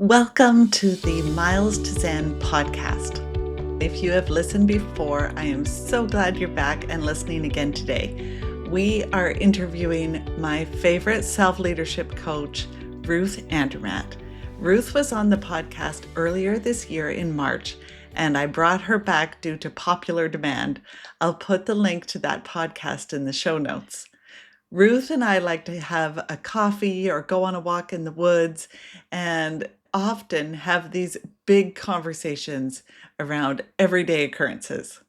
Welcome to the Miles to Zen podcast. If you have listened before, I am so glad you're back and listening again today. We are interviewing my favorite self-leadership coach, Ruth Andermatt. Ruth was on the podcast earlier this year in March, and I brought her back due to popular demand. I'll put the link to that podcast in the show notes. Ruth and I like to have a coffee or go on a walk in the woods and often have these big conversations around everyday occurrences.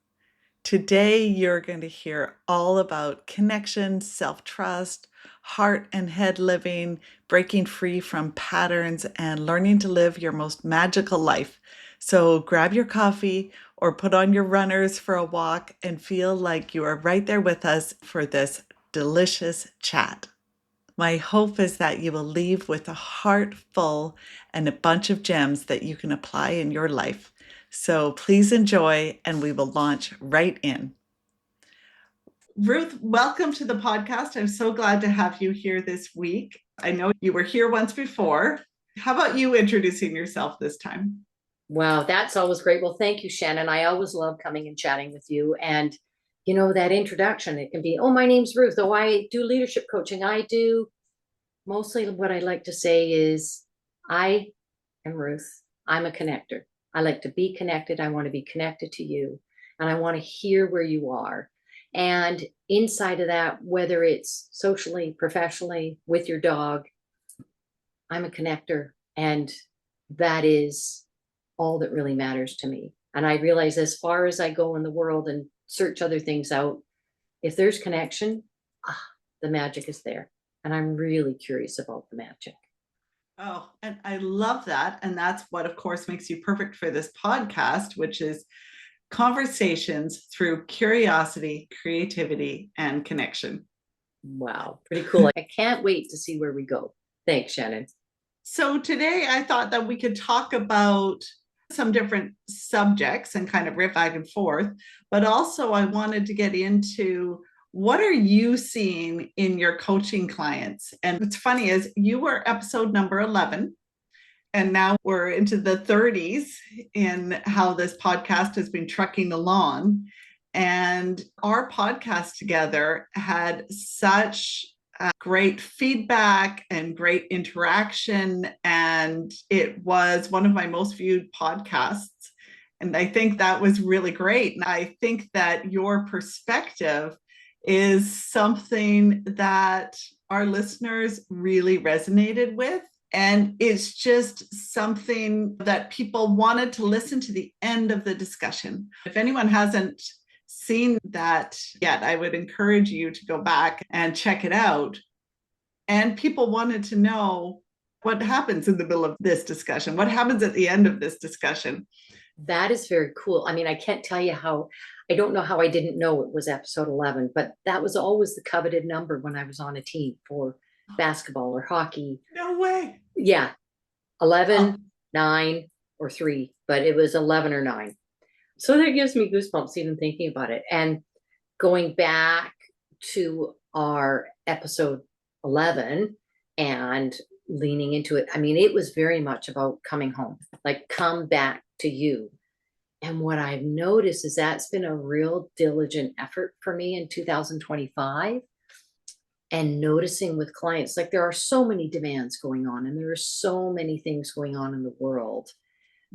Today, you're going to hear all about connection, self-trust, heart and head living, breaking free from patterns, and learning to live your most magical life. So grab your coffee or put on your runners for a walk and feel like you are right there with us for this delicious chat. My hope is that you will leave with a heart full and a bunch of gems that you can apply in your life. So please enjoy, and we will launch right in. Ruth, welcome to the podcast. I'm so glad to have you here this week. I know you were here once before. How about you introducing yourself this time? Wow, that's always great. Well, thank you, Shannon. I always love coming and chatting with you. And, that introduction, it can be, oh, my name's Ruth. Oh, I do leadership coaching. I do mostly what I like to say is I am Ruth. I'm a connector. I like to be connected. I want to be connected to you. And I want to hear where you are. And inside of that, whether it's socially, professionally, with your dog, I'm a connector. And that is all that really matters to me. And I realize as far as I go in the world and search other things out, if there's connection, the magic is there. And I'm really curious about the magic. Oh, and I love that. And that's what, of course, makes you perfect for this podcast, which is conversations through curiosity, creativity, and connection. Wow, pretty cool. I can't wait to see where we go. Thanks, Shannon. So today I thought that we could talk about some different subjects and kind of riff back and forth, but also I wanted to get into what are you seeing in your coaching clients? And what's funny is you were episode number 11, and now we're into the 30s in how this podcast has been trucking along. And our podcast together had such great feedback and great interaction. And it was one of my most viewed podcasts. And I think that was really great. And I think that your perspective is something that our listeners really resonated with. And it's just something that people wanted to listen to the end of the discussion. If anyone hasn't seen that yet, I would encourage you to go back and check it out. And people wanted to know what happens in the middle of this discussion, what happens at the end of this discussion. That is very cool. I mean, I can't tell you I don't know how I didn't know it was episode 11, but that was always the coveted number when I was on a team for basketball or hockey. No way. Yeah, 11, 9, or 3, but it was 11 or 9. So that gives me goosebumps even thinking about it. And going back to our episode 11 and leaning into it, I mean, it was very much about coming home, like come back to you. And what I've noticed is that's been a real diligent effort for me in 2025. And noticing with clients, like there are so many demands going on, and there are so many things going on in the world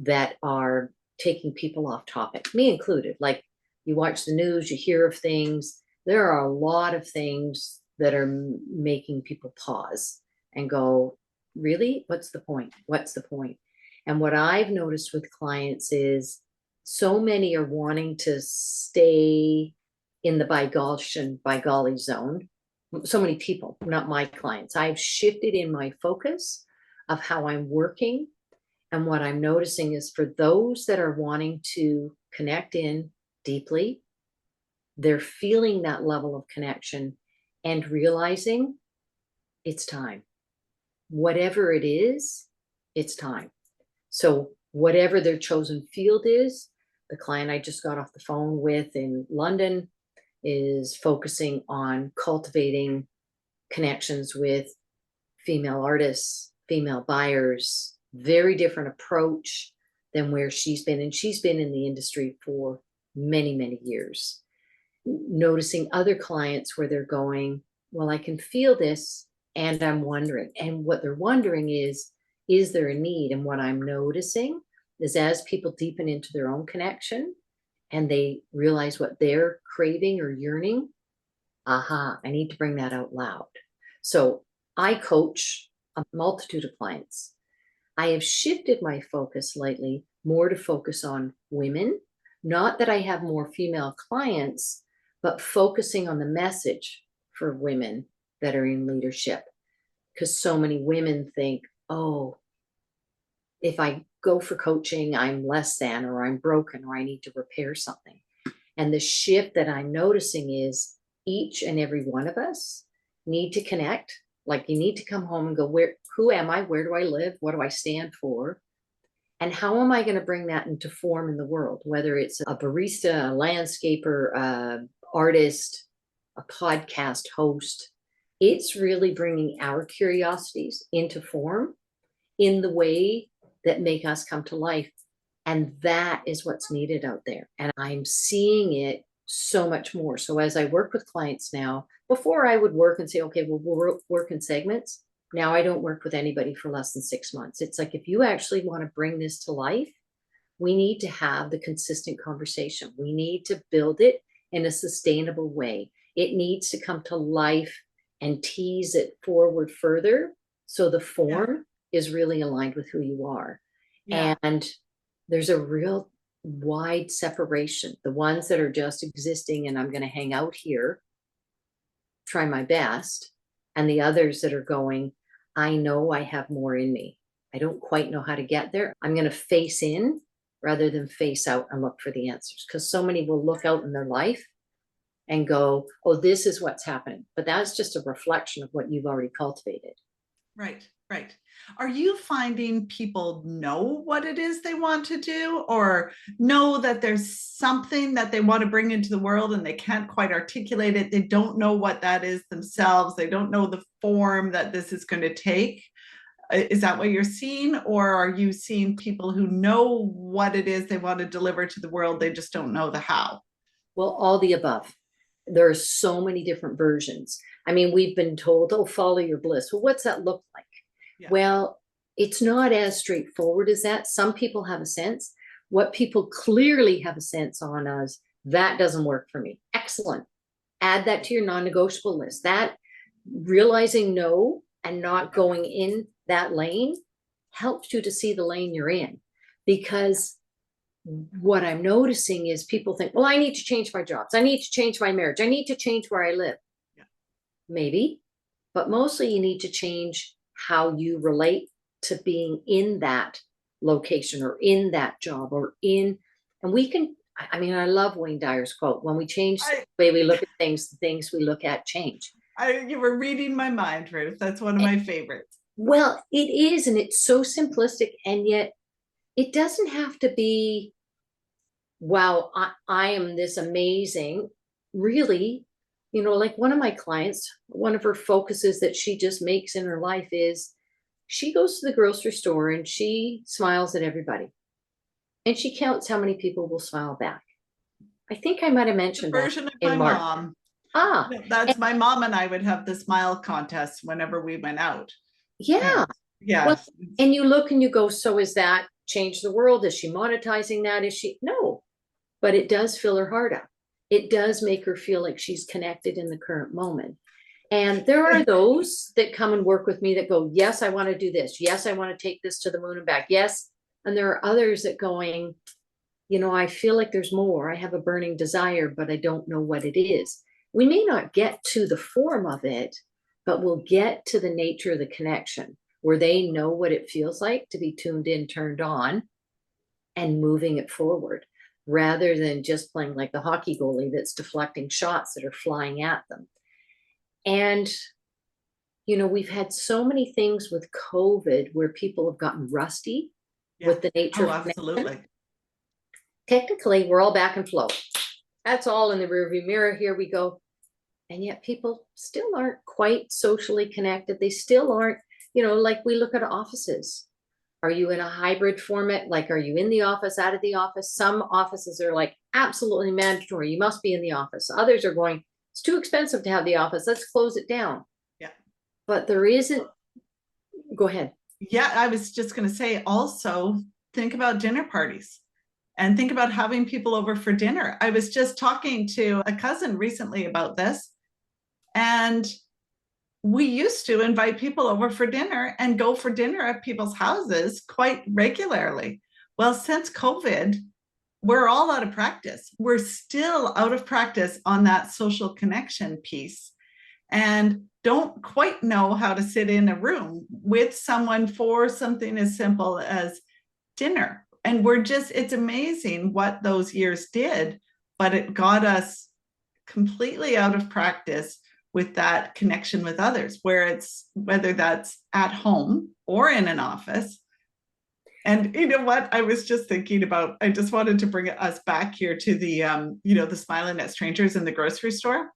that are taking people off topic, me included. Like you watch the news, you hear of things. There are a lot of things that are making people pause and go, really? What's the point? What's the point? And what I've noticed with clients is so many are wanting to stay in the by golly zone. So many people, not my clients. I've shifted in my focus of how I'm working. And what I'm noticing is for those that are wanting to connect in deeply, they're feeling that level of connection and realizing it's time. Whatever it is, it's time. So whatever their chosen field is, the client I just got off the phone with in London is focusing on cultivating connections with female artists, female buyers, very different approach than where she's been. And she's been in the industry for many, many years. Noticing other clients where they're going, well, I can feel this and I'm wondering. And what they're wondering is there a need? And what I'm noticing is as people deepen into their own connection and they realize what they're craving or yearning, aha, I need to bring that out loud. So I coach a multitude of clients. I have shifted my focus lately more to focus on women. Not that I have more female clients, but focusing on the message for women that are in leadership. Because so many women think, oh, if I go for coaching, I'm less than, or I'm broken, or I need to repair something. And the shift that I'm noticing is each and every one of us need to connect. Like you need to come home and go, who am I? Where do I live? What do I stand for? And how am I going to bring that into form in the world? Whether it's a barista, a landscaper, artist, a podcast host, it's really bringing our curiosities into form in the way that make us come to life. And that is what's needed out there. And I'm seeing it so much more. So as I work with clients now, before I would work and say, okay, well, we'll work in segments. Now I don't work with anybody for less than 6 months. It's like, if you actually want to bring this to life, we need to have the consistent conversation. We need to build it in a sustainable way. It needs to come to life and tease it forward further. So the form is really aligned with who you are. Yeah. And there's a real wide separation. The ones that are just existing and I'm going to hang out here, try my best. And the others that are going, I know I have more in me. I don't quite know how to get there. I'm going to face in rather than face out and look for the answers. Because so many will look out in their life and go, oh, this is what's happening. But that's just a reflection of what you've already cultivated. Right, right. Are you finding people know what it is they want to do, or know that there's something that they want to bring into the world and they can't quite articulate it? They don't know what that is themselves. They don't know the form that this is going to take. Is that what you're seeing? Or are you seeing people who know what it is they want to deliver to the world? They just don't know the how? Well, all the above. There are so many different versions. I mean, we've been told, oh, follow your bliss. Well, what's that look like? Yeah. Well, it's not as straightforward as that. Some people have a sense. What people clearly have a sense on is that doesn't work for me. Excellent. Add that to your non-negotiable list. That realizing no and not going in that lane helps you to see the lane you're in. Because what I'm noticing is people think, well, I need to change my jobs. I need to change my marriage. I need to change where I live. Yeah. Maybe, but mostly you need to change how you relate to being in that location or in that job or in, and we can, I mean, I love Wayne Dyer's quote, when we change the way we look at things, the things we look at change. You were reading my mind, Ruth. That's one of my favorites. Well, it is, and it's so simplistic, and yet it doesn't have to be, wow, I am this amazing. Really, you know, like one of my clients, one of her focuses that she just makes in her life is she goes to the grocery store and she smiles at everybody. And she counts how many people will smile back. I think I might have mentioned the version that of my mom. Ah, that's my mom and I would have the smile contest whenever we went out. Yeah. Yeah. Well, and you look and you go, so is that change the world? Is she monetizing that? Is she? No, but it does fill her heart up. It does make her feel like she's connected in the current moment. And there are those that come and work with me that go, yes, I want to do this. Yes, I want to take this to the moon and back. Yes. And there are others that going, you know, I feel like there's more. I have a burning desire, but I don't know what it is. We may not get to the form of it, but we'll get to the nature of the connection where they know what it feels like to be tuned in, turned on, and moving it forward rather than just playing like the hockey goalie that's deflecting shots that are flying at them. And, you know, we've had so many things with COVID where people have gotten rusty with the nature of absolutely. Connection. Technically, we're all back in flow. That's all in the rearview mirror. Here we go. And yet people still aren't quite socially connected. They still aren't, you know, like we look at offices. Are you in a hybrid format? Like, are you in the office, out of the office? Some offices are like absolutely mandatory. You must be in the office. Others are going, it's too expensive to have the office. Let's close it down. Yeah. But there isn't, go ahead. Yeah, I was just going to say also think about dinner parties and think about having people over for dinner. I was just talking to a cousin recently about this, and we used to invite people over for dinner and go for dinner at people's houses quite regularly. Well, since COVID, we're all out of practice. We're still out of practice on that social connection piece and don't quite know how to sit in a room with someone for something as simple as dinner. And it's amazing what those years did, but it got us completely out of practice with that connection with others, whether that's at home or in an office. And you know what? I was just thinking about, I just wanted to bring us back here to the smiling at strangers in the grocery store.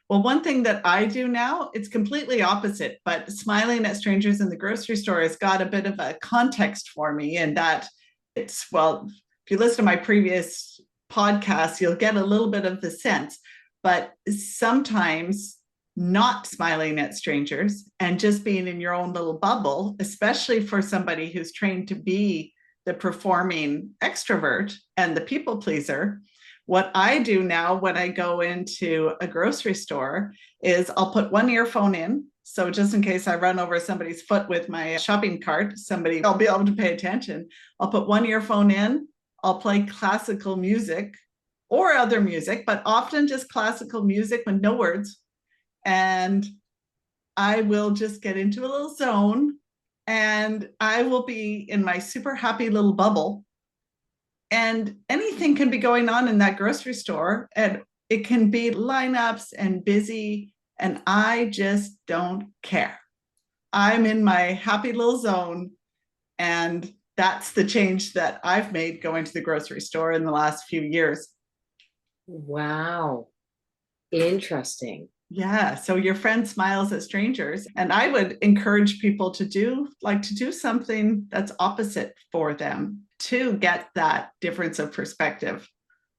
Well, one thing that I do now, it's completely opposite, but smiling at strangers in the grocery store has got a bit of a context for me. And that if you listen to my previous podcasts, you'll get a little bit of the sense, but sometimes not smiling at strangers and just being in your own little bubble, especially for somebody who's trained to be the performing extrovert and the people pleaser. What I do now when I go into a grocery store is I'll put one earphone in. So just in case I run over somebody's foot with my shopping cart, I'll be able to pay attention. I'll put one earphone in, I'll play classical music or other music, but often just classical music with no words. And I will just get into a little zone and I will be in my super happy little bubble. And anything can be going on in that grocery store, and it can be lineups and busy, and I just don't care. I'm in my happy little zone, and that's the change that I've made going to the grocery store in the last few years. Wow. Interesting. Yeah. So your friend smiles at strangers. And I would encourage people to do something that's opposite for them to get that difference of perspective.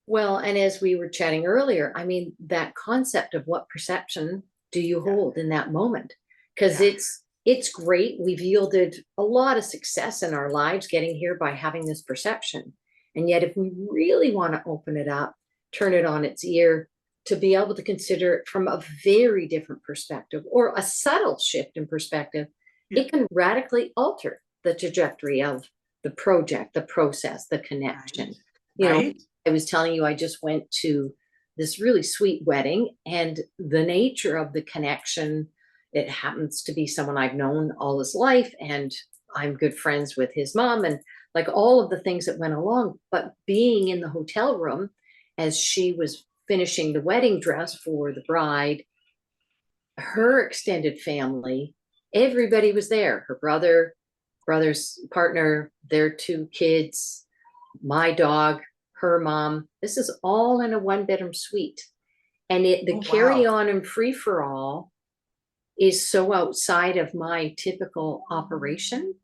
Well, and as we were chatting earlier, I mean, that concept of what perception do you hold in that moment? Because it's great. We've yielded a lot of success in our lives getting here by having this perception. And yet, if we really want to open it up, turn it on its ear, to be able to consider it from a very different perspective or a subtle shift in perspective, it can radically alter the trajectory of the project, the process, the connection. You know, I was telling you, I just went to this really sweet wedding, and the nature of the connection, it happens to be someone I've known all his life, and I'm good friends with his mom, and like all of the things that went along. But being in the hotel room as she was finishing the wedding dress for the bride, her extended family, everybody was there. Her brother's partner, their two kids, my dog, her mom. This is all in a one-bedroom suite. And the carry on and free for all is so outside of my typical operation.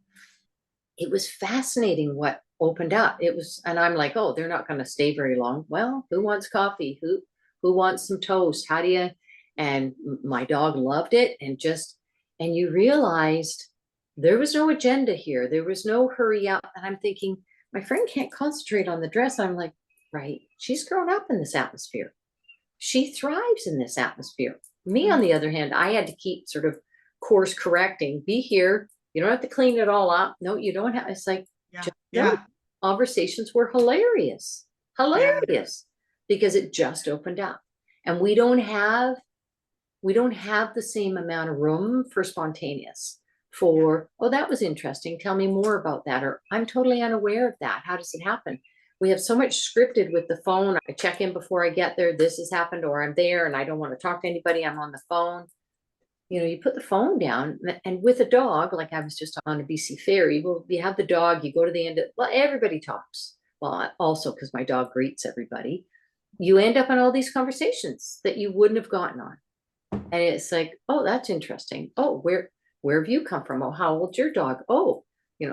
It was fascinating what opened up. And I'm like, oh, they're not going to stay very long. Well, who wants coffee? Who wants some toast? How do you? And my dog loved it. And you realized there was no agenda here. There was no hurry up. And I'm thinking, my friend can't concentrate on the dress. I'm like, right. She's grown up in this atmosphere. She thrives in this atmosphere. Me, on the other hand, I had to keep sort of course correcting. Be here. You don't have to clean it all up. No, you don't have. It's like, conversations were hilarious, because it just opened up, and we don't have the same amount of room for spontaneous. Oh, that was interesting. Tell me more about that. Or I'm totally unaware of that. How does it happen? We have so much scripted with the phone. I check in before I get there. This has happened, or I'm there and I don't want to talk to anybody. I'm on the phone. You know, you put the phone down, and with a dog, like I was just on a BC ferry, well, you have the dog, you go to the end well, everybody talks. Well, also because my dog greets everybody. You end up in all these conversations that you wouldn't have gotten on. And it's like, oh, that's interesting. Oh, where have you come from? Oh, how old's your dog? Oh,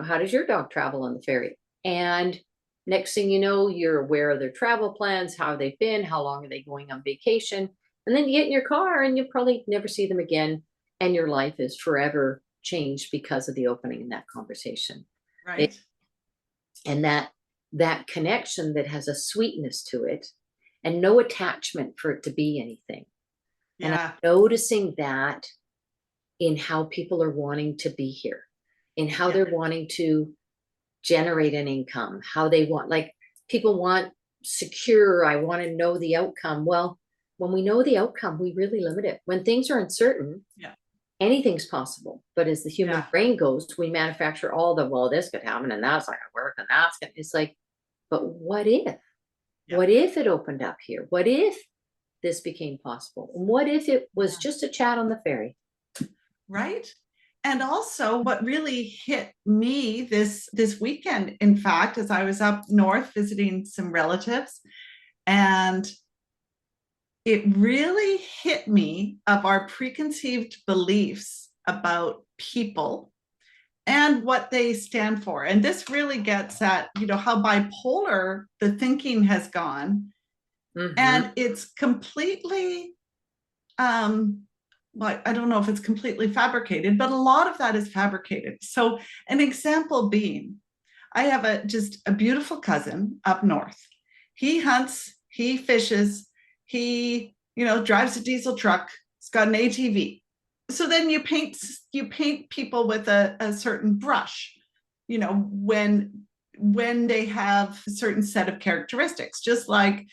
How does your dog travel on the ferry? And next thing you know, you're aware of their travel plans, how they've been, how long are they going on vacation. And then you get in your car and you'll probably never see them again. And your life is forever changed because of the opening in that conversation. Right. And that connection that has a sweetness to it and no attachment for it to be anything. Yeah. And I'm noticing that in how people are wanting to be here, in how they're wanting to generate an income, how they want, like people want secure, I want to know the outcome. Well, when we know the outcome, we really limit it. When things are uncertain, anything's possible. But as the human brain goes, we manufacture all the, well, this could happen and that's not gonna work and that's gonna, it's like, but what if? What if it opened up here? What if this became possible? And what if it was just a chat on the ferry? Right. And also what really hit me this weekend, in fact, as I was up north visiting some relatives, and it really hit me of our preconceived beliefs about people and what they stand for. And this really gets at, how bipolar the thinking has gone. Mm-hmm. And it's completely, well, I don't know if it's completely fabricated, but a lot of that is fabricated. So an example being, I have just a beautiful cousin up north. He hunts, he fishes, he, drives a diesel truck. He's got an ATV. So then you paint people with a certain brush, when they have a certain set of characteristics, just like,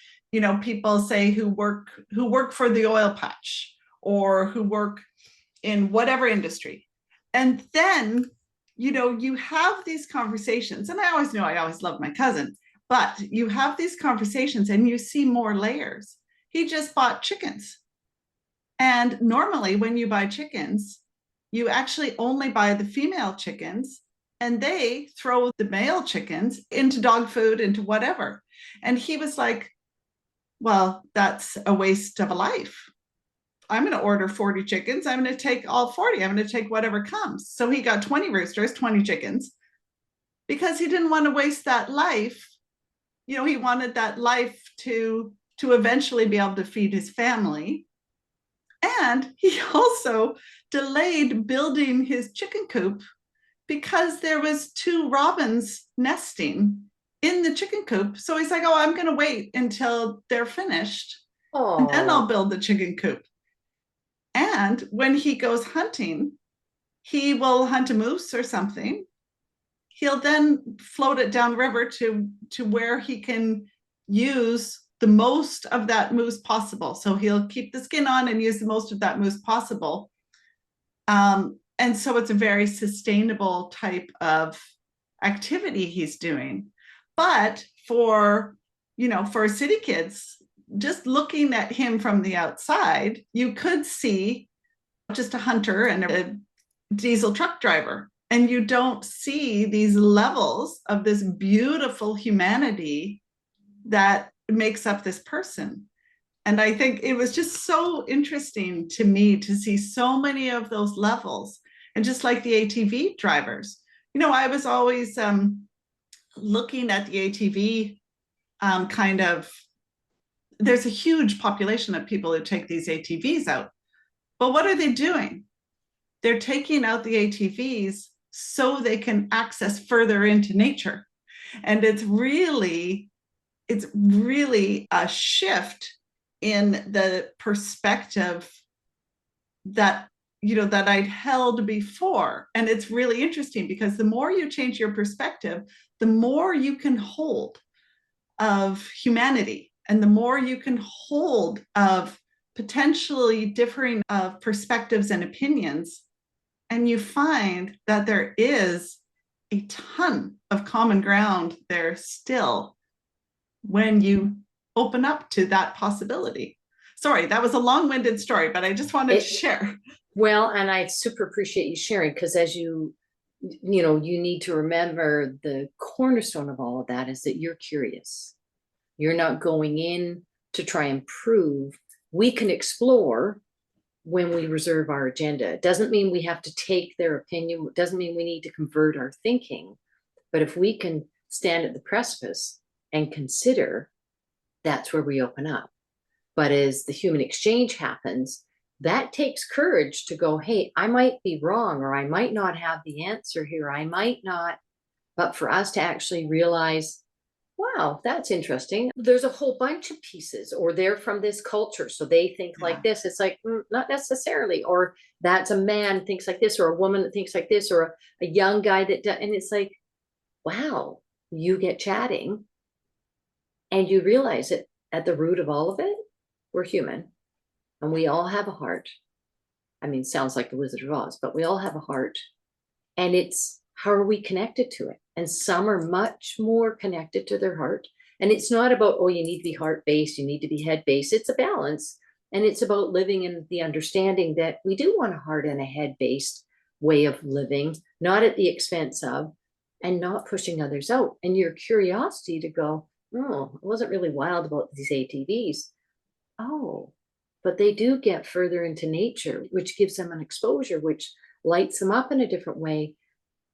people say who work for the oil patch or who work in whatever industry. And then, you have these conversations, and I always loved my cousin, but you have these conversations and you see more layers. He just bought chickens. And normally when you buy chickens, you actually only buy the female chickens and they throw the male chickens into dog food, into whatever. And he was like, well, that's a waste of a life. I'm going to order 40 chickens. I'm going to take all 40. I'm going to take whatever comes. So he got 20 roosters, 20 chickens, because he didn't want to waste that life. He wanted that life to eventually be able to feed his family. And he also delayed building his chicken coop because there was 2 robins nesting in the chicken coop. So he's like, oh, I'm going to wait until they're finished. And then I'll build the chicken coop. And when he goes hunting, he will hunt a moose or something. He'll then float it downriver to where he can use the most of that moose possible. So he'll keep the skin on and use the most of that moose possible. And so it's a very sustainable type of activity he's doing. But for city kids, just looking at him from the outside, you could see just a hunter and a diesel truck driver. And you don't see these levels of this beautiful humanity that makes up this person. And I think it was just so interesting to me to see so many of those levels. And just like the ATV drivers, I was always looking at the ATV there's a huge population of people who take these ATVs out. But what are they doing? They're taking out the ATVs so they can access further into nature. And it's really a shift in the perspective that I'd held before. And it's really interesting because the more you change your perspective, the more you can hold of humanity and the more you can hold of potentially differing of perspectives and opinions. And you find that there is a ton of common ground there still when you open up to that possibility. Sorry, that was a long-winded story, but I just wanted to share. Well, and I super appreciate you sharing, because as you need to remember, the cornerstone of all of that is that you're curious. You're not going in to try and prove. We can explore when we reserve our agenda. It doesn't mean we have to take their opinion. It doesn't mean we need to convert our thinking. But if we can stand at the precipice and consider, that's where we open up. But as the human exchange happens, that takes courage to go, hey, I might be wrong, or I might not have the answer here. I might not. But for us to actually realize, wow, that's interesting. There's a whole bunch of pieces, or they're from this culture, so they think like this. It's like, not necessarily. Or that's a man thinks like this, or a woman that thinks like this, or a young guy that does. And it's like, wow, you get chatting and you realize that at the root of all of it, we're human and we all have a heart. I mean, sounds like the Wizard of Oz, but we all have a heart. And it's how are we connected to it? And some are much more connected to their heart. And it's not about, oh, you need to be heart based, you need to be head based. It's a balance. And it's about living in the understanding that we do want a heart and a head based way of living, not at the expense of, and not pushing others out. And your curiosity to go, oh, I wasn't really wild about these ATVs. Oh, but they do get further into nature, which gives them an exposure, which lights them up in a different way.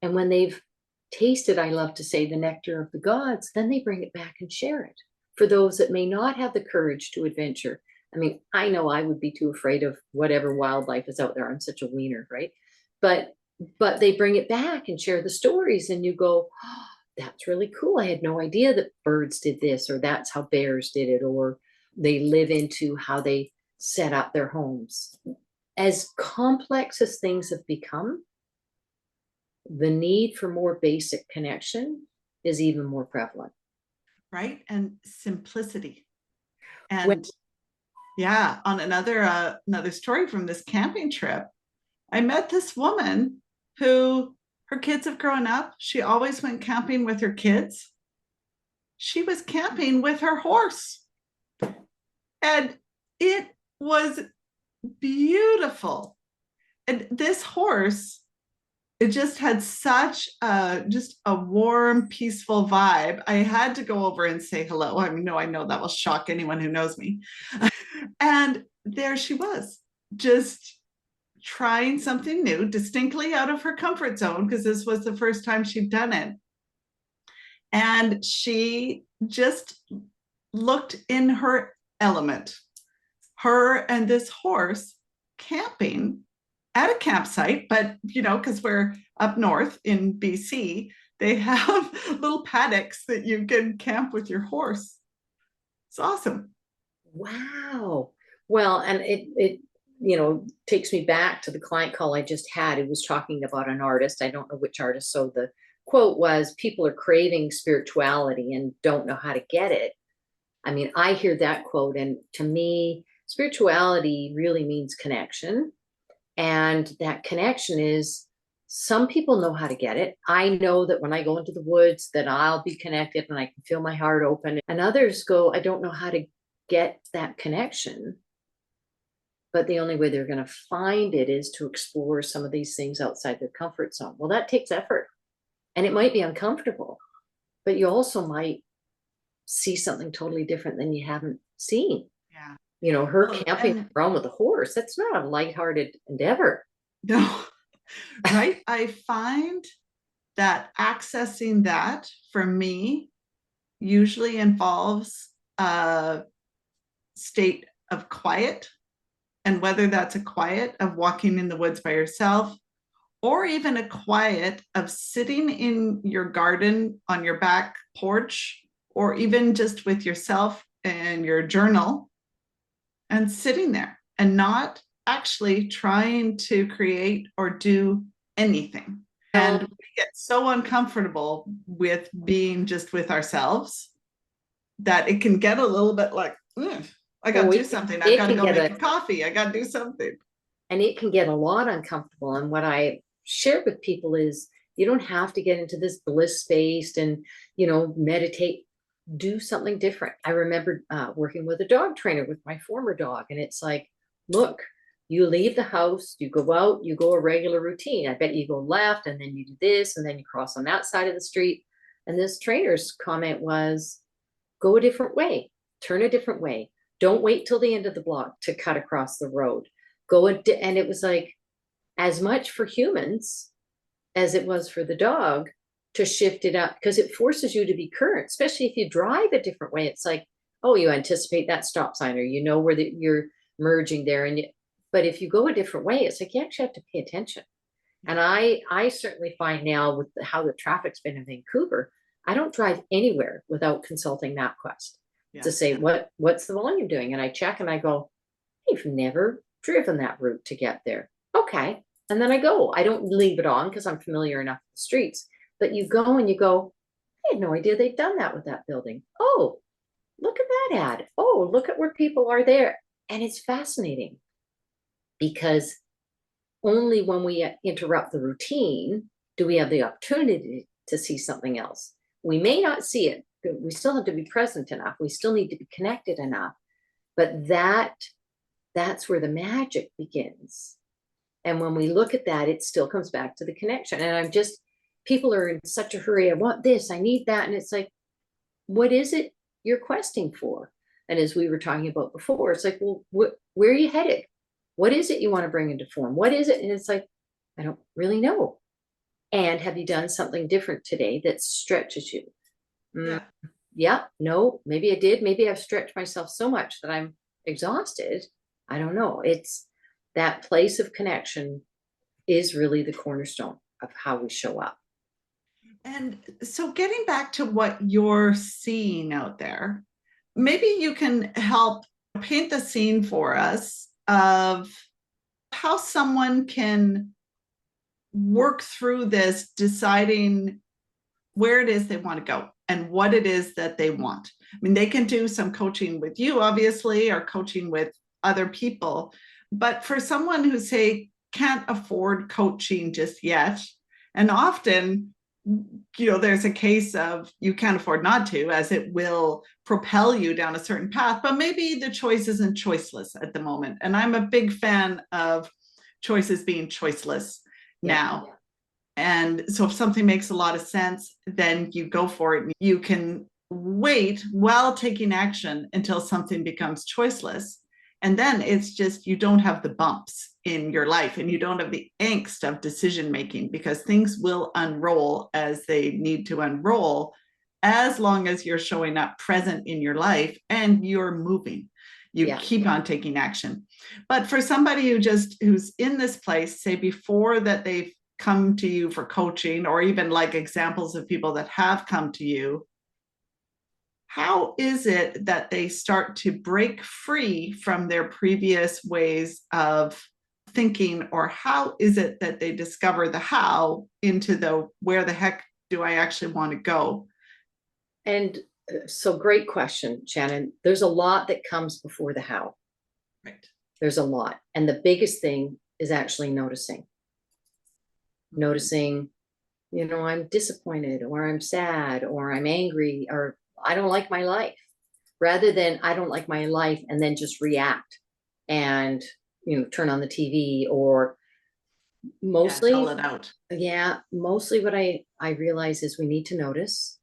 And when they've tasted, I love to say, the nectar of the gods, then they bring it back and share it for those that may not have the courage to adventure. I mean, I know I would be too afraid of whatever wildlife is out there. I'm such a wiener, right? But they bring it back and share the stories, and you go, oh, that's really cool. I had no idea that birds did this, or that's how bears did it, or they live into how they set up their homes. As complex as things have become, the need for more basic connection is even more prevalent. Right. And simplicity. When, And yeah, on another story from this camping trip, I met this woman who her kids have grown up. She always went camping with her kids. She was camping with her horse. And it was beautiful. And this horse, it just had such just a warm, peaceful vibe. I had to go over and say hello. I know that will shock anyone who knows me. And there she was, just trying something new, distinctly out of her comfort zone, because this was the first time she'd done it. And she just looked in her element. Her and this horse camping at a campsite, but because we're up north in BC, they have little paddocks that you can camp with your horse. It's awesome. wow. Well, and it takes me back to the client call I just had. It was talking about an artist. I don't know which artist. So the quote was, people are craving spirituality and don't know how to get it. I mean, I hear that quote, and to me, spirituality really means connection. And that connection is, some people know how to get it. I know that when I go into the woods that I'll be connected and I can feel my heart open. And others go, I don't know how to get that connection. But the only way they're going to find it is to explore some of these things outside their comfort zone. Well, that takes effort. And it might be uncomfortable, but you also might see something totally different than you haven't seen. Yeah. Her camping around with a horse, that's not a lighthearted endeavor. No, right? I find that accessing that for me usually involves a state of quiet. And whether that's a quiet of walking in the woods by yourself, or even a quiet of sitting in your garden on your back porch, or even just with yourself and your journal and sitting there and not actually trying to create or do anything. And we get so uncomfortable with being just with ourselves that it can get a little bit like, I got to do something. I've got to go make a coffee. I got to do something. And it can get a lot uncomfortable. And what I share with people is, you don't have to get into this bliss space and, meditate. Do something different. I remember working with a dog trainer with my former dog. And it's like, look, you leave the house, you go out, you go a regular routine. I bet you go left and then you do this and then you cross on that side of the street. And this trainer's comment was, go a different way, turn a different way. Don't wait till the end of the block to cut across the road. and it was like as much for humans as it was for the dog to shift it up, because it forces you to be current, especially if you drive a different way. It's like, oh, you anticipate that stop sign, or you know where you're merging there. But if you go a different way, it's like you actually have to pay attention. And I certainly find now with how the traffic's been in Vancouver, I don't drive anywhere without consulting MapQuest to say, what's the volume doing? And I check and I go, you've never driven that route to get there. Okay. And then I go. I don't leave it on because I'm familiar enough with the streets. But you go and you go, I had no idea they'd done that with that building. Oh, look at that ad. Oh, look at where people are there. And it's fascinating because only when we interrupt the routine do we have the opportunity to see something else. We may not see it. We still have to be present enough. We still need to be connected enough. But that's where the magic begins. And when we look at that, it still comes back to the connection. And people are in such a hurry. I want this, I need that. And it's like, what is it you're questing for? And as we were talking about before, it's like, well, where are you headed? What is it you want to bring into form? What is it? And it's like, I don't really know. And have you done something different today that stretches you? Yeah, no, maybe I did. Maybe I've stretched myself so much that I'm exhausted. I don't know. It's that place of connection is really the cornerstone of how we show up. And so getting back to what you're seeing out there, maybe you can help paint the scene for us of how someone can work through this, deciding where it is they want to go and what it is that they want. I mean, they can do some coaching with you, obviously, or coaching with other people. But for someone who, say, can't afford coaching just yet, and often, there's a case of you can't afford not to, as it will propel you down a certain path, but maybe the choice isn't choiceless at the moment. And I'm a big fan of choices being choiceless now. Yeah. And so if something makes a lot of sense, then you go for it. You can wait while taking action until something becomes choiceless. And then it's just, you don't have the bumps in your life and you don't have the angst of decision making, because things will unroll as they need to unroll, as long as you're showing up present in your life and you're moving. You keep on taking action. But for somebody who's in this place, say before that they've come to you for coaching, or even like examples of people that have come to you, how is it that they start to break free from their previous ways of thinking? Or how is it that they discover the how into the where the heck do I actually want to go? And so great question, Shannon. There's a lot that comes before the how. Right. There's a lot. And the biggest thing is actually noticing. Noticing, I'm disappointed, or I'm sad, or I'm angry, or I don't like my life, rather than I don't like my life and then just react and, turn on the TV, or mostly, tell it out. Yeah, mostly what I realize is we need to notice.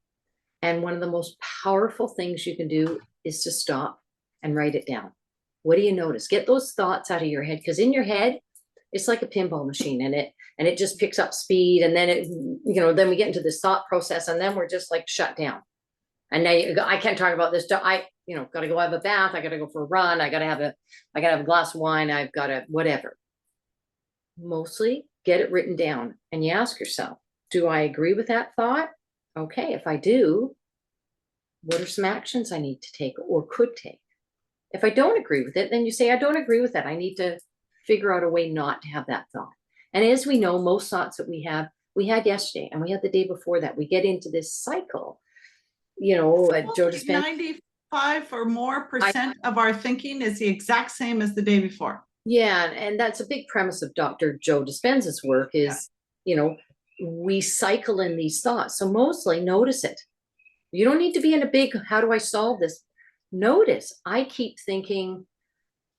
And one of the most powerful things you can do is to stop and write it down. What do you notice? Get those thoughts out of your head, because in your head, it's like a pinball machine, and it just picks up speed. And then then we get into this thought process, and then we're just like shut down. And now I can't talk about this. I got to go have a bath. I got to go for a run. I got to have a glass of wine. I've got to whatever. Mostly get it written down, and you ask yourself, do I agree with that thought? Okay, if I do, what are some actions I need to take or could take? If I don't agree with it, then you say, I don't agree with that. I need to figure out a way not to have that thought. And as we know, most thoughts that we had yesterday, and we had the day before that. We get into this cycle. Joe Dispenza, 95 or more percent of our thinking is the exact same as the day before. Yeah, and that's a big premise of Dr. Joe Dispenza's work is, we cycle in these thoughts. So mostly notice it. You don't need to be in a big, how do I solve this? Notice, I keep thinking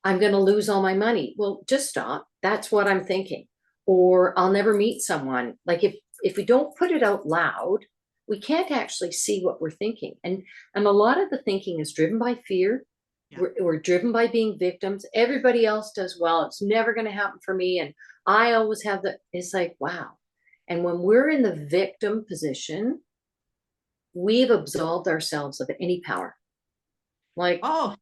I'm going to lose all my money. Well, just stop. That's what I'm thinking. Or I'll never meet someone. Like if we don't put it out loud, we can't actually see what we're thinking. And a lot of the thinking is driven by fear. Yeah. We're driven by being victims. Everybody else does well. It's never going to happen for me. And I always have it's like, wow. And when we're in the victim position, we've absolved ourselves of any power. Like, Oh,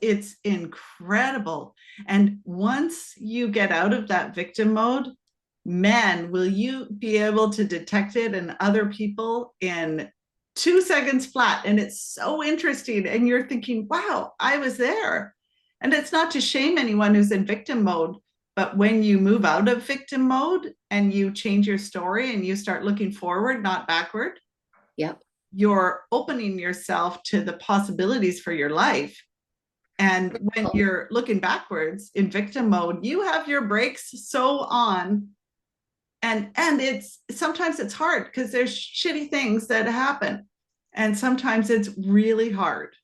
it's incredible. And once you get out of that victim mode, man, will you be able to detect it in other people in 2 seconds flat. And it's so interesting. And you're thinking, wow, I was there. And it's not to shame anyone who's in victim mode, but when you move out of victim mode and you change your story and you start looking forward, not backward, yep. you're opening yourself to the possibilities for your life. And when you're looking backwards in victim mode, you have your brakes so on. And it's sometimes it's hard because there's shitty things that happen. And sometimes it's really hard.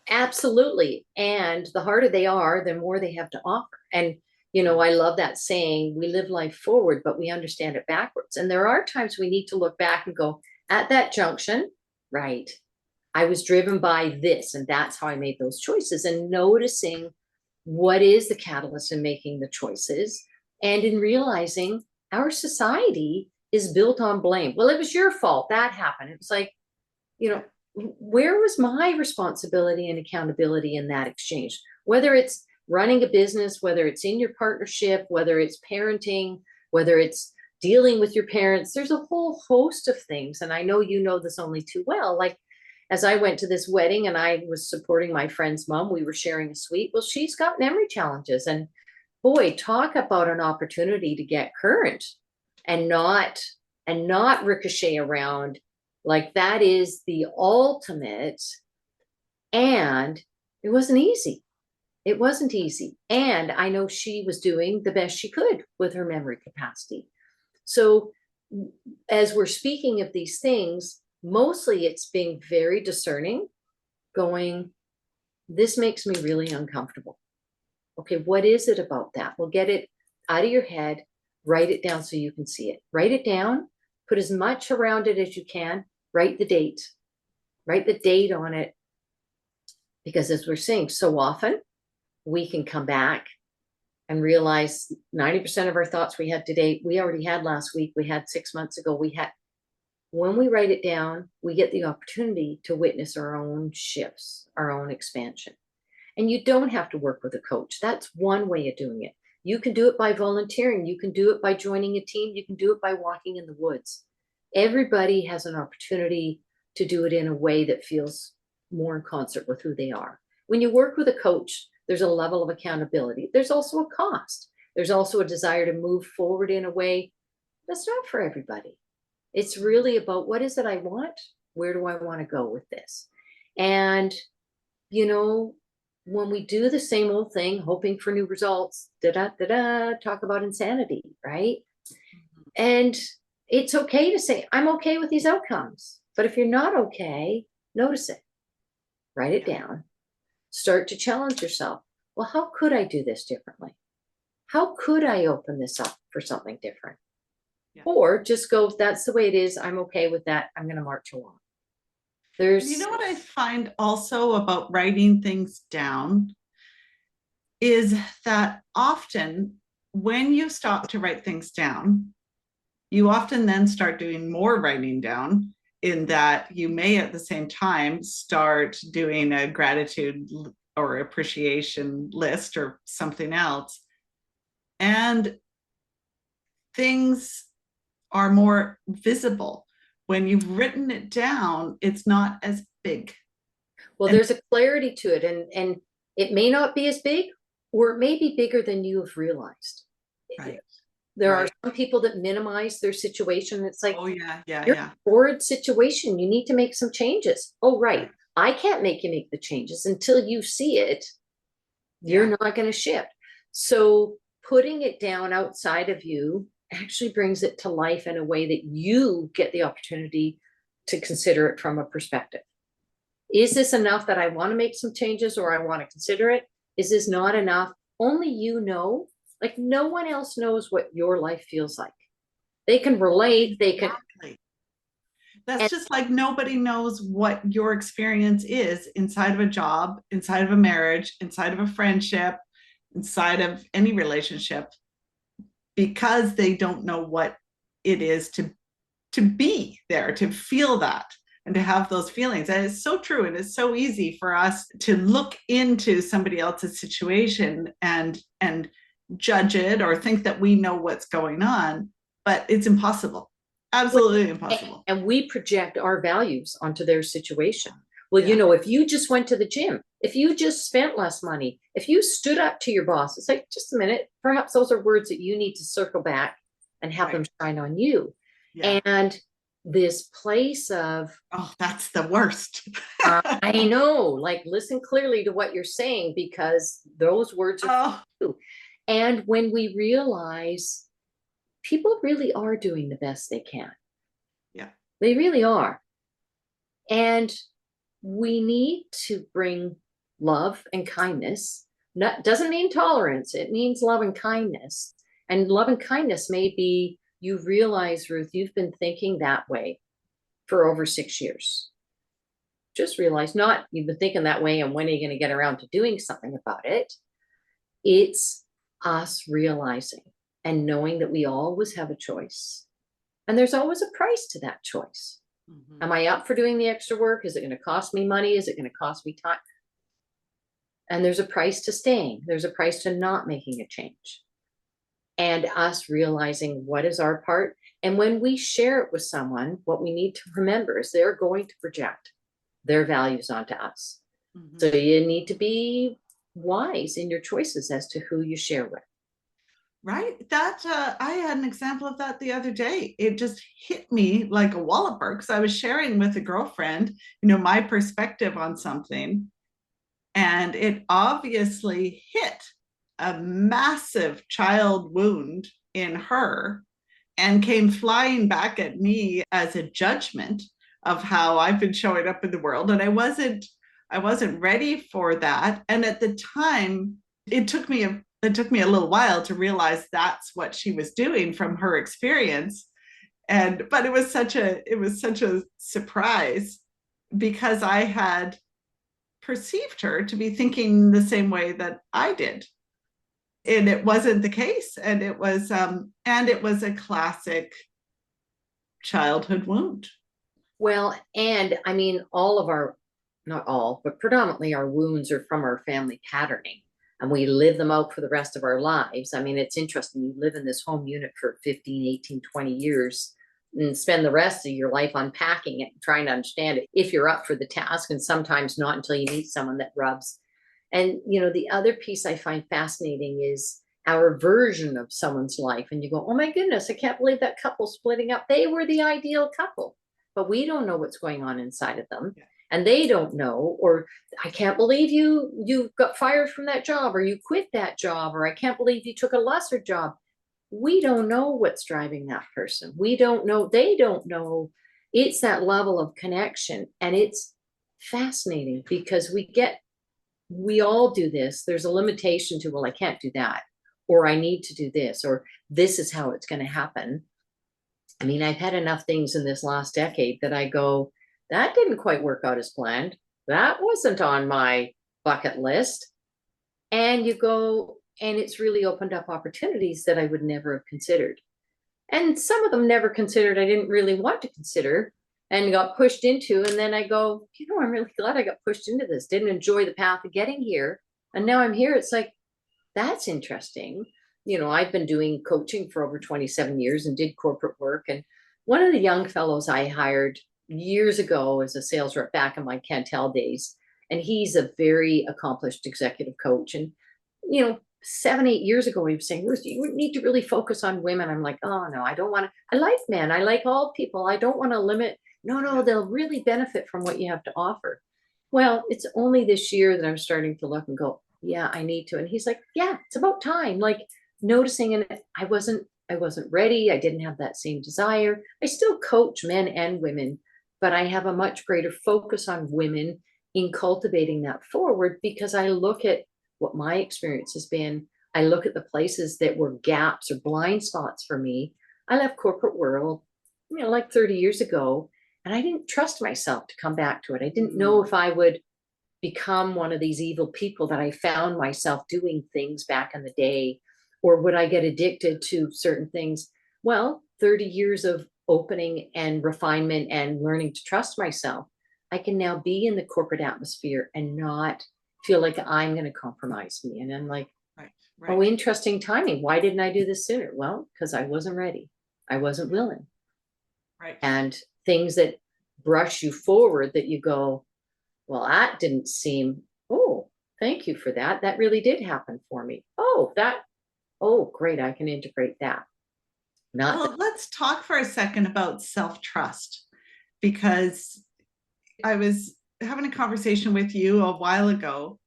Absolutely. And the harder they are, the more they have to offer. And, I love that saying, we live life forward, but we understand it backwards. And there are times we need to look back and go, at that junction, right, I was driven by this, and that's how I made those choices. And noticing what is the catalyst in making the choices, and in realizing our society is built on blame. Well, it was your fault. That happened. It was like, where was my responsibility and accountability in that exchange? Whether it's running a business, whether it's in your partnership, whether it's parenting, whether it's dealing with your parents, there's a whole host of things. And I know you know this only too well. Like, as I went to this wedding and I was supporting my friend's mom, we were sharing a suite. Well, she's got memory challenges. And boy, talk about an opportunity to get current and not ricochet around. Like, that is the ultimate. And it wasn't easy. It wasn't easy. And I know she was doing the best she could with her memory capacity. So as we're speaking of these things, mostly it's being very discerning, going, this makes me really uncomfortable. Okay, what is it about that? Well, get it out of your head, write it down so you can see it. Write it down, put as much around it as you can, write the date on it. Because as we're saying, so often we can come back and realize 90% of our thoughts we had today, we already had last week, we had 6 months ago, when we write it down, we get the opportunity to witness our own shifts, our own expansion. And you don't have to work with a coach. That's one way of doing it. You can do it by volunteering. You can do it by joining a team. You can do it by walking in the woods. Everybody has an opportunity to do it in a way that feels more in concert with who they are. When you work with a coach, there's a level of accountability. There's also a cost. There's also a desire to move forward in a way that's not for everybody. It's really about, what is it I want? Where do I want to go with this? And, when we do the same old thing, hoping for new results, talk about insanity, right? And it's okay to say, I'm okay with these outcomes. But if you're not okay, notice it, write it down, start to challenge yourself. Well, how could I do this differently? How could I open this up for something different? Yeah. Or just go, that's the way it is. I'm okay with that. I'm going to march along. You know what I find also about writing things down is that often when you stop to write things down, you often then start doing more writing down, in that you may at the same time start doing a gratitude or appreciation list or something else. And things are more visible. When you've written it down, it's not as big. Well, there's a clarity to it, and it may not be as big, or it may be bigger than you have realized. Right. There are some people that minimize their situation. It's like, oh yeah, you're in a horrid situation. You need to make some changes. Oh, right. I can't make you make the changes until you see it. You're not going to shift. So putting it down outside of you actually brings it to life in a way that you get the opportunity to consider it from a perspective. Is this enough that I want to make some changes, or I want to consider it? Is this not enough? Only you know. Like, no one else knows what your life feels like. They can relate. They can. That's And just like nobody knows what your experience is inside of a job, inside of a marriage, inside of a friendship, inside of any relationship, because they don't know what it is to be there, to feel that and to have those feelings. And it's so true. And it's so easy for us to look into somebody else's situation and judge it or think that we know what's going on, but it's impossible. Absolutely impossible. and we project our values onto their situation. Well, Yeah. if you just went to the gym, if you just spent less money, if you stood up to your boss, it's like, just a minute, perhaps those are words that you need to circle back and have them shine on you. Yeah. And this place of, Oh, that's the worst. I know, like, listen clearly to what you're saying, because those words are Oh, true. And when we realize people really are doing the best they can, yeah. they really are. And we need to bring love and kindness. That doesn't mean tolerance, it means love and kindness. And love and kindness may be, you realize, Ruth, you've been thinking that way for over 6 years. Just realize, not you've been thinking that way and when are you going to get around to doing something about it? It's us realizing and knowing that we always have a choice. And there's always a price to that choice. Mm-hmm. Am I up for doing the extra work? Is it going to cost me money? Is it going to cost me time? And there's a price to staying. There's a price to not making a change. And us realizing what is our part. And when we share it with someone, what we need to remember is they're going to project their values onto us. Mm-hmm. So you need to be wise in your choices as to who you share with. Right. That I had an example of that the other day. It just hit me like a walloper because I was sharing with a girlfriend, my perspective on something. And it obviously hit a massive child wound in her and came flying back at me as a judgment of how I've been showing up in the world. And I wasn't ready for that. And at the time, it took me a little while to realize that's what she was doing from her experience. But it was such a surprise because I had perceived her to be thinking the same way that I did. And it wasn't the case. And it was a classic childhood wound. Well, and I mean, all of our, not all, but predominantly our wounds are from our family patterning. And we live them out for the rest of our lives. I mean, it's interesting. You live in this home unit for 15, 18, 20 years and spend the rest of your life unpacking it and trying to understand it if you're up for the task, and sometimes not until you meet someone that rubs. And, the other piece I find fascinating is our version of someone's life. And you go, oh my goodness, I can't believe that couple splitting up. They were the ideal couple, but we don't know what's going on inside of them. Yeah. And they don't know, or I can't believe you got fired from that job, or you quit that job, or I can't believe you took a lesser job. We don't know what's driving that person. We don't know. They don't know. It's that level of connection. And it's fascinating because we all do this. There's a limitation to, well, I can't do that, or I need to do this, or this is how it's going to happen. I mean, I've had enough things in this last decade that I go, that didn't quite work out as planned. That wasn't on my bucket list. And you go, and it's really opened up opportunities that I would never have considered. And some of them never considered I didn't really want to consider and got pushed into. And then I go, I'm really glad I got pushed into this. Didn't enjoy the path of getting here. And now I'm here. It's like, that's interesting. I've been doing coaching for over 27 years and did corporate work. And one of the young fellows I hired years ago as a sales rep back in my Cantel days, and he's a very accomplished executive coach. And, 7, 8 years ago, he was saying, Ruth, you need to really focus on women. I'm like, oh no, I don't want to. I like men. I like all people. I don't want to limit. No, they'll really benefit from what you have to offer. Well, it's only this year that I'm starting to look and go, yeah, I need to. And he's like, yeah, it's about time. Like, noticing, and I wasn't ready. I didn't have that same desire. I still coach men and women, but I have a much greater focus on women in cultivating that forward, because I look at what my experience has been. I look at the places that were gaps or blind spots for me. I left corporate world, like 30 years ago, And I didn't trust myself to come back to it. I didn't know if I would become one of these evil people that I found myself doing things back in the day, or would I get addicted to certain things? Well, 30 years of opening and refinement and learning to trust myself, I can now be in the corporate atmosphere and not feel like I'm going to compromise me. And I'm like, Right. oh, Right. interesting timing. Why didn't I do this sooner? Well, because I wasn't ready. I wasn't willing. Right. And things that brush you forward that you go, well, that didn't seem, oh, thank you for that. That really did happen for me. Oh, great. I can integrate that. Not that. Well, let's talk for a second about self-trust, because I was having a conversation with you a while ago,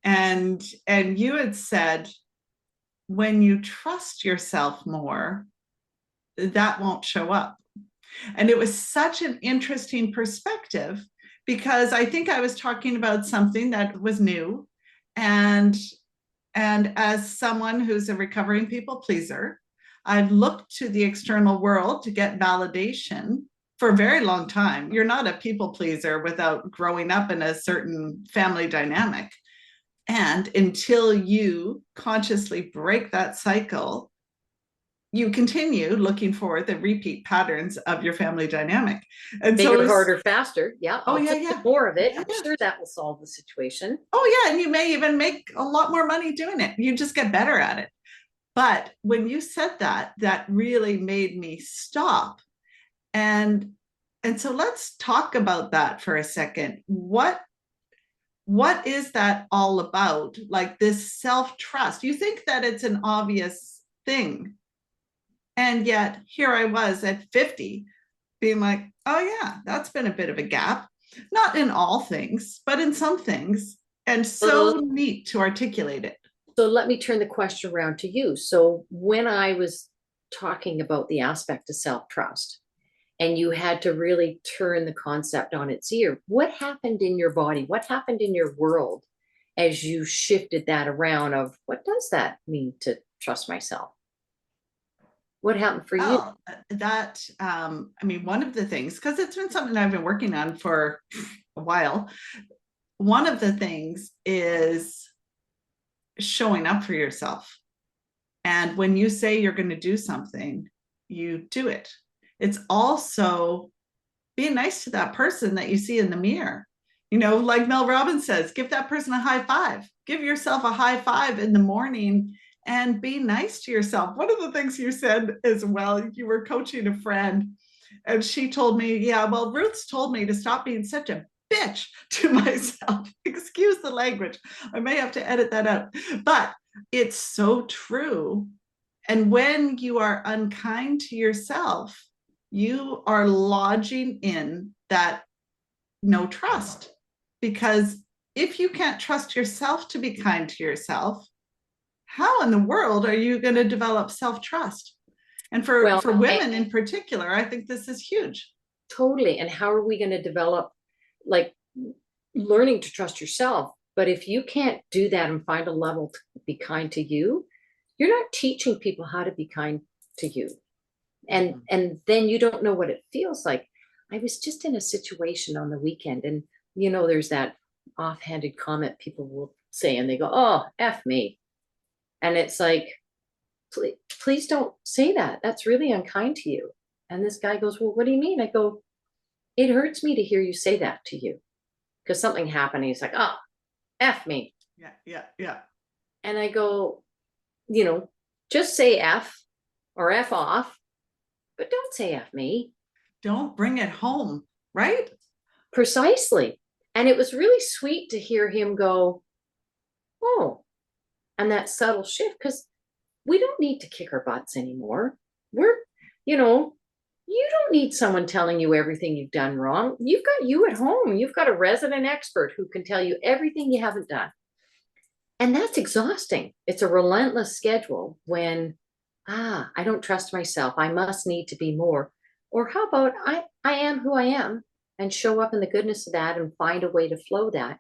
and you had said when you trust yourself more, that won't show up. And it was such an interesting perspective, because I think I was talking about something that was new, and as someone who's a recovering people pleaser, I've looked to the external world to get validation for a very long time. You're not a people pleaser without growing up in a certain family dynamic. And until you consciously break that cycle, you continue looking for the repeat patterns of your family dynamic. And so, Bigger, harder, faster. Yeah, oh I'll yeah, put yeah, more of it. yeah, I'm yeah. sure that will solve the situation. Oh yeah, and you may even make a lot more money doing it. You just get better at it. But when you said that, that really made me stop. And so let's talk about that for a second. What is that all about? Like this self-trust. You think that it's an obvious thing. And yet here I was at 50 being like, oh yeah, that's been a bit of a gap. Not in all things, but in some things. And so So, neat to articulate it. so let me turn the question around to you. So when I was talking about the aspect of self-trust, and you had to really turn the concept on its ear, what happened in your body? What happened in your world as you shifted that around of what does that mean to trust myself? What happened for you? Well, I mean, one of the things, because it's been something I've been working on for a while, one of the things is showing up for yourself. And when you say you're going to do something, you do it. It's also being nice to that person that you see in the mirror. You know, like Mel Robbins says, give that person a high five. Give yourself a high five in the morning and be nice to yourself. One of the things you said as well, you were coaching a friend, and she told me, yeah, well, Ruth's told me to stop being such a bitch to myself. Excuse the language. I may have to edit that out. But it's so true. And when you are unkind to yourself, you are lodging in that no trust. Because if you can't trust yourself to be kind to yourself, how in the world are you going to develop self-trust? And Well, for women in particular, I think this is huge. totally. And how are we going to develop like learning to trust yourself? But if you can't do that and find a level to be kind to you, you're not teaching people how to be kind to you. And then you don't know what it feels like. I was just in a situation on the weekend, and there's that offhanded comment people will say, and they go, oh, F me. And it's like, please don't say that. That's really unkind to you. And this guy goes, well, what do you mean? I go, it hurts me to hear you say that to you because something happened. He's like, oh, F me. Yeah, yeah, yeah. And I go, just say F or F off, but don't say F me. Don't bring it home, right? Precisely. And it was really sweet to hear him go, oh, and that subtle shift, because we don't need to kick our butts anymore. You know, you don't need someone telling you everything you've done wrong. You've got you at home. You've got a resident expert who can tell you everything you haven't done. And that's exhausting. It's a relentless schedule when, I don't trust myself. I must need to be more. Or how about I am who I am and show up in the goodness of that and find a way to flow that.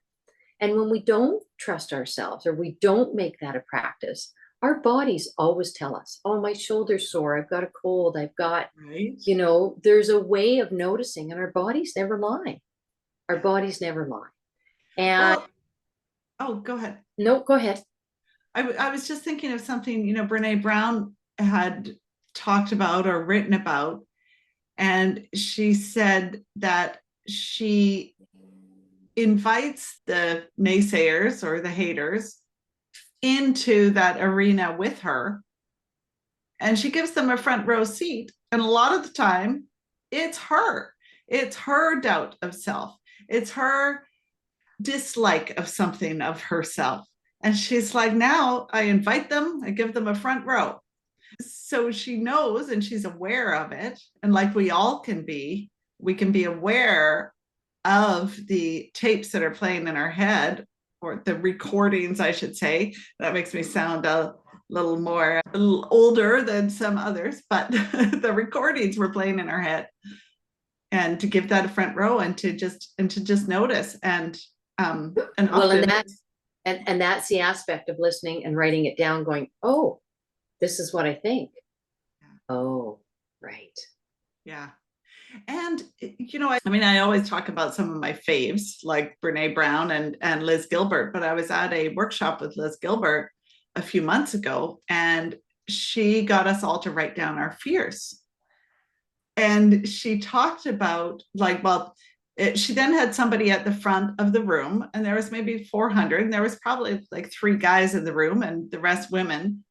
And when we don't trust ourselves or we don't make that a practice, Our bodies always tell us, oh, my shoulder's sore, I've got a cold, I've got, Right. there's a way of noticing, and our bodies never lie. Our bodies never lie. And Well, oh, go ahead. no, go ahead. I was just thinking of something, Brene Brown had talked about or written about, and she said that she invites the naysayers or the haters into that arena with her, and she gives them a front row seat. And a lot of the time, it's her. It's her doubt of self. It's her dislike of something of herself. And she's like, now I invite them, I give them a front row. So she knows and she's aware of it. And like we all can be, we can be aware of the tapes that are playing in our head, or the recordings, I should say. That makes me sound a little older than some others, but the recordings were playing in our head. And to give that a front row and to just notice and Well, and often that's and that's the aspect of listening and writing it down, going, oh, this is what I think. Oh, right. yeah. And I always talk about some of my faves like Brene Brown and Liz Gilbert, but I was at a workshop with Liz Gilbert a few months ago, and she got us all to write down our fears. And she talked about she then had somebody at the front of the room, and there was maybe 400, and there was probably like 3 guys in the room and the rest women.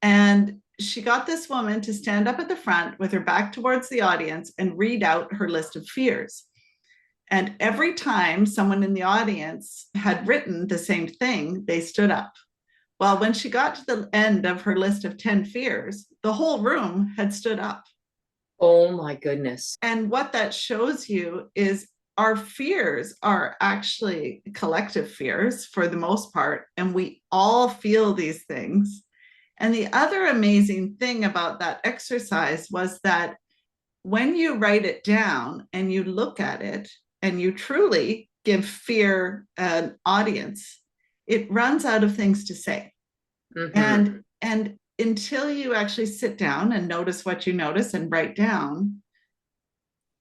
And she got this woman to stand up at the front with her back towards the audience and read out her list of fears. And every time someone in the audience had written the same thing, they stood up. Well, when she got to the end of her list of 10 fears, the whole room had stood up. Oh my goodness. And what that shows you is our fears are actually collective fears for the most part, and we all feel these things. And the other amazing thing about that exercise was that when you write it down and you look at it and you truly give fear an audience, it runs out of things to say. Mm-hmm. And until you actually sit down and notice what you notice and write down,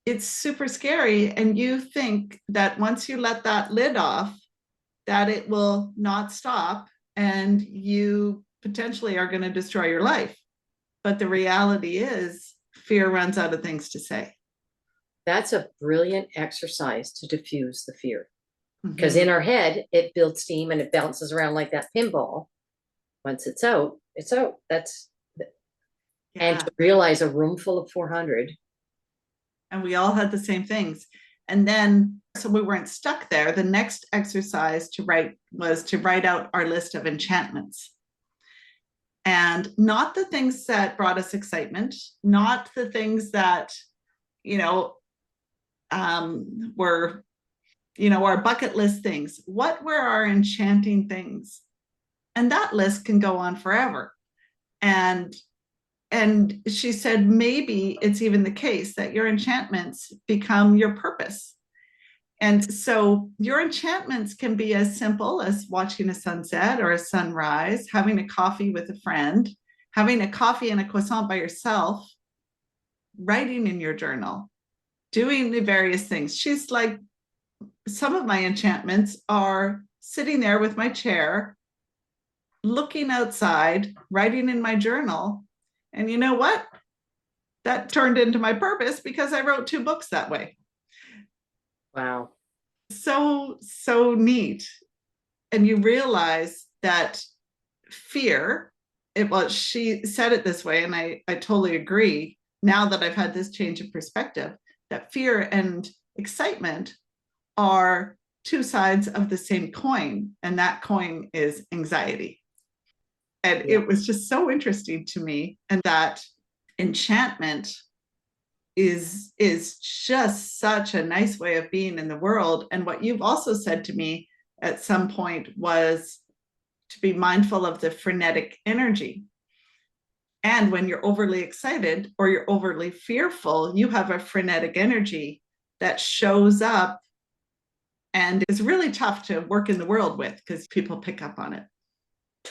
it's super scary. And you think that once you let that lid off, that it will not stop and you potentially are going to destroy your life. But the reality is, fear runs out of things to say. That's a brilliant exercise to diffuse the fear. Because in our head, it builds steam and it bounces around like that pinball. Once it's out, it's out. And to realize a room full of 400. And we all had the same things. And then, so we weren't stuck there. The next exercise to write was to write out our list of enchantments. And not the things that brought us excitement, not the things that, were, our bucket list things. What were our enchanting things? And that list can go on forever. And she said, maybe it's even the case that your enchantments become your purpose. And so your enchantments can be as simple as watching a sunset or a sunrise, having a coffee with a friend, having a coffee and a croissant by yourself, writing in your journal, doing the various things. She's like, some of my enchantments are sitting there with my chair, looking outside, writing in my journal. And you know what? That turned into my purpose because I wrote 2 books that way. Wow. So neat. And you realize that fear, she said it this way, and I totally agree now that I've had this change of perspective, that fear and excitement are 2 sides of the same coin, and that coin is anxiety. And it was just so interesting to me, and that enchantment is just such a nice way of being in the world. And what you've also said to me at some point was to be mindful of the frenetic energy. And when you're overly excited or you're overly fearful, you have a frenetic energy that shows up and is really tough to work in the world with because people pick up on it.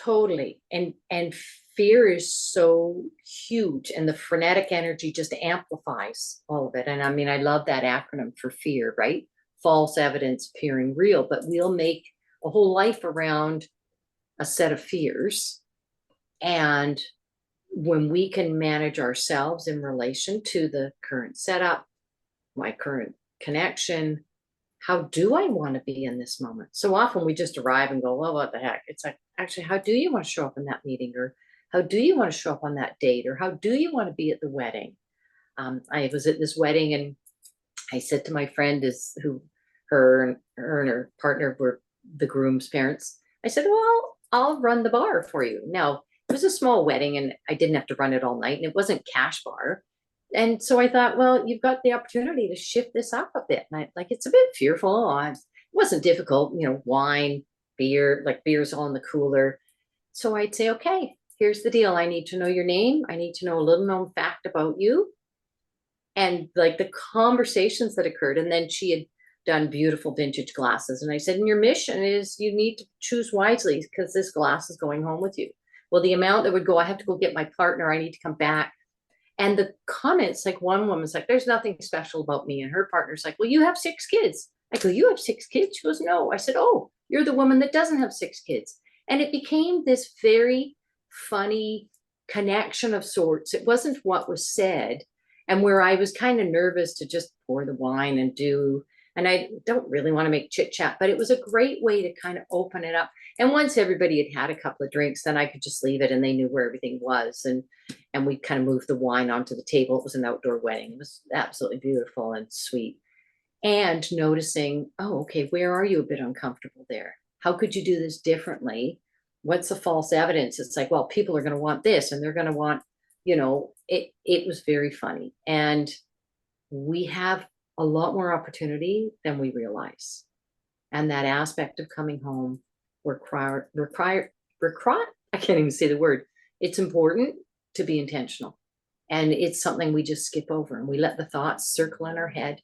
Totally. And fear is so huge, and the frenetic energy just amplifies all of it. And I mean, I love that acronym for fear, right? False evidence appearing real, but we'll make a whole life around a set of fears. And when we can manage ourselves in relation to the current setup, my current connection, how do I want to be in this moment? So often we just arrive and go, well, what the heck? It's like, actually, how do you want to show up in that meeting? Or how do you want to show up on that date? Or how do you want to be at the wedding? I was at this wedding, and I said to my friend her and her partner were the groom's parents. I said, well, I'll run the bar for you. Now, it was a small wedding, and I didn't have to run it all night, and it wasn't cash bar. And so I thought, well, you've got the opportunity to shift this up a bit. And it's a bit fearful. It wasn't difficult, wine, beer, like beer's all in the cooler. So I'd say, okay, here's the deal. I need to know your name. I need to know a little known fact about you, and like the conversations that occurred. And then she had done beautiful vintage glasses. And I said, and your mission is you need to choose wisely because this glass is going home with you. Well, the amount that would go, I have to go get my partner. I need to come back. And the comments, like one woman's like, there's nothing special about me. And her partner's like, well, you have 6 kids. I go, you have 6 kids? She goes, no. I said, oh, you're the woman that doesn't have 6 kids. And it became this very funny connection of sorts. It wasn't what was said, and where I was kind of nervous to just pour the wine and I don't really want to make chit chat, but it was a great way to kind of open it up. And once everybody had had a couple of drinks, then I could just leave it, and they knew where everything was. And we kind of moved the wine onto the table. It was an outdoor wedding. It was absolutely beautiful and sweet. And noticing, oh, okay, where are you a bit uncomfortable there? How could you do this differently? What's the false evidence? It's like, well, people are going to want this, and they're going to want, it was very funny. And we have a lot more opportunity than we realize. And that aspect of coming home I can't even say the word. It's important to be intentional. And it's something we just skip over, and we let the thoughts circle in our head.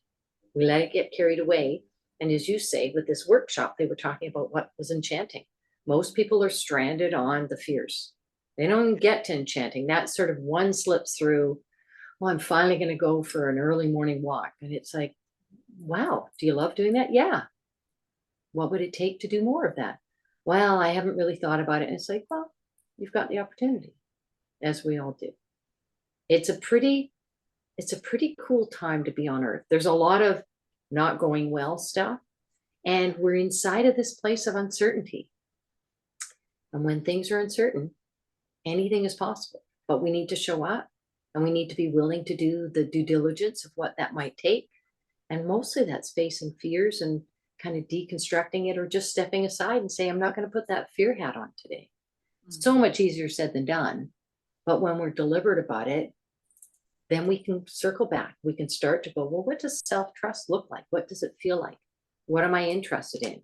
We let it get carried away. And as you say, with this workshop, they were talking about what was enchanting. Most people are stranded on the fears. They don't get to enchanting. That sort of one slips through, well, I'm finally going to go for an early morning walk. And it's like, wow, do you love doing that? Yeah. What would it take to do more of that? Well, I haven't really thought about it. And it's like, well, you've got the opportunity, as we all do. It's a pretty cool time to be on Earth. There's a lot of not going well stuff, and we're inside of this place of uncertainty. And when things are uncertain, anything is possible, but we need to show up, and we need to be willing to do the due diligence of what that might take. And mostly that's facing fears and kind of deconstructing it, or just stepping aside and say, I'm not going to put that fear hat on today. Mm-hmm. So much easier said than done. But when we're deliberate about it, then we can circle back. We can start to go, well, what does self-trust look like? What does it feel like? What am I interested in?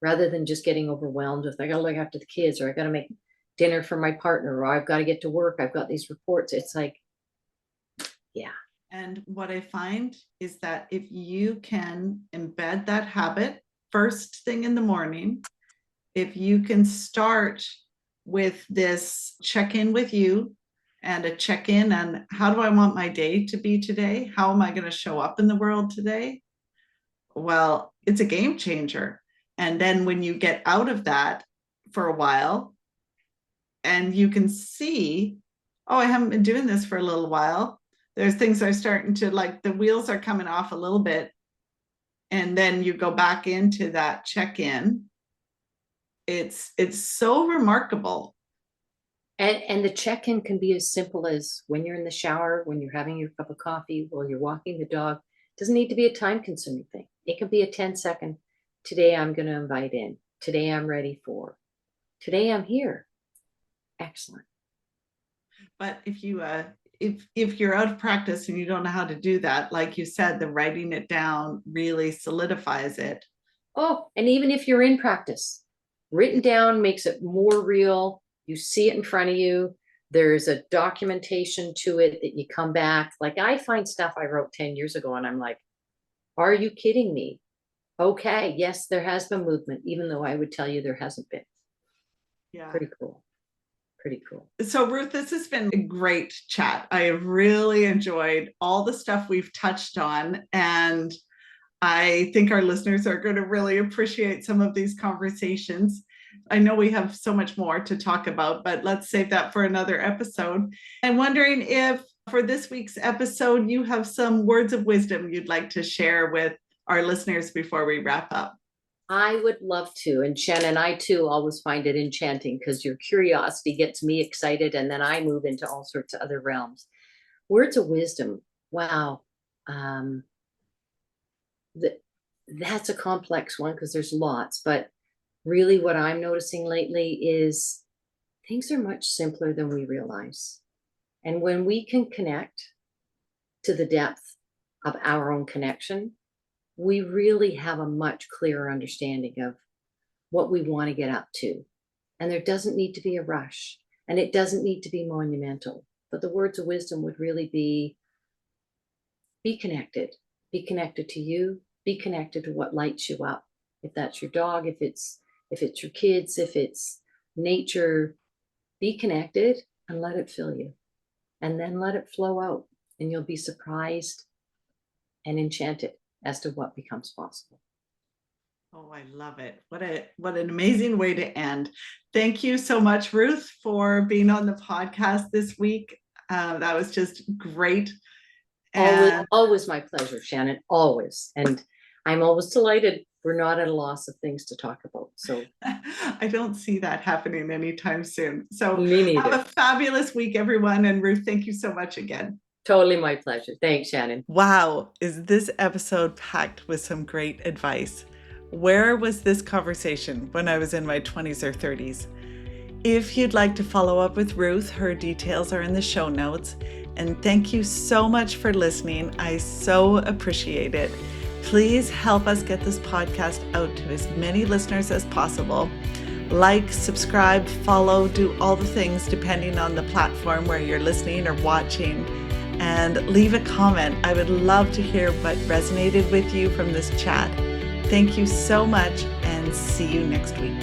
Rather than just getting overwhelmed with, I got to look after the kids, or I got to make dinner for my partner, or I've got to get to work. I've got these reports. It's like, yeah. And what I find is that if you can embed that habit first thing in the morning, if you can start with this check-in with you and a check-in on how do I want my day to be today? How am I going to show up in the world today? Well, it's a game changer. And then when you get out of that for a while and you can see, oh, I haven't been doing this for a little while. There's things are starting to, like, the wheels are coming off a little bit. And then you go back into that check-in. It's so remarkable. And the check-in can be as simple as when you're in the shower, when you're having your cup of coffee, while you're walking the dog. It doesn't need to be a time-consuming thing. It can be a 10-second, today I'm going to invite in. Today I'm ready for. Today I'm here. Excellent. But if you if you're out of practice and you don't know how to do that, like you said, the writing it down really solidifies it. Oh, and even if you're in practice, written down makes it more real. You see it in front of you. There's a documentation to it that you come back. Like, I find stuff I wrote 10 years ago and I'm like, are you kidding me? Okay, yes, there has been movement, even though I would tell you there hasn't been. Yeah. Pretty cool. Pretty cool. So, Ruth, this has been a great chat. I have really enjoyed all the stuff we've touched on, and I think our listeners are going to really appreciate some of these conversations. I know we have so much more to talk about, but let's save that for another episode. I'm wondering if for this week's episode, you have some words of wisdom you'd like to share with our listeners before we wrap up. I would love to. And Shannon, I too always find it enchanting because your curiosity gets me excited, and then I move into all sorts of other realms. Words of wisdom. Wow. That's a complex one because there's lots, but really what I'm noticing lately is things are much simpler than we realize. And when we can connect to the depth of our own connection, we really have a much clearer understanding of what we want to get up to. And there doesn't need to be a rush, and it doesn't need to be monumental. But the words of wisdom would really be connected. Be connected to you, be connected to what lights you up. If that's your dog, if it's your kids, if it's nature, be connected and let it fill you. And then let it flow out, and you'll be surprised and enchanted as to what becomes possible. Oh, I love it. What an amazing way to end. Thank you so much, Ruth, for being on the podcast this week. That was just great. Always my pleasure, Shannon, always. And I'm always delighted we're not at a loss of things to talk about. So I don't see that happening anytime soon. So me neither. Have a fabulous week, everyone. And Ruth, thank you so much again. Totally my pleasure. Thanks, Shannon. Wow, is this episode packed with some great advice? Where was this conversation when I was in my 20s or 30s? If you'd like to follow up with Ruth, her details are in the show notes. And thank you so much for listening. I so appreciate it. Please help us get this podcast out to as many listeners as possible. Like, subscribe, follow, do all the things depending on the platform where you're listening or watching. And leave a comment. I would love to hear what resonated with you from this chat. Thank you so much, and see you next week.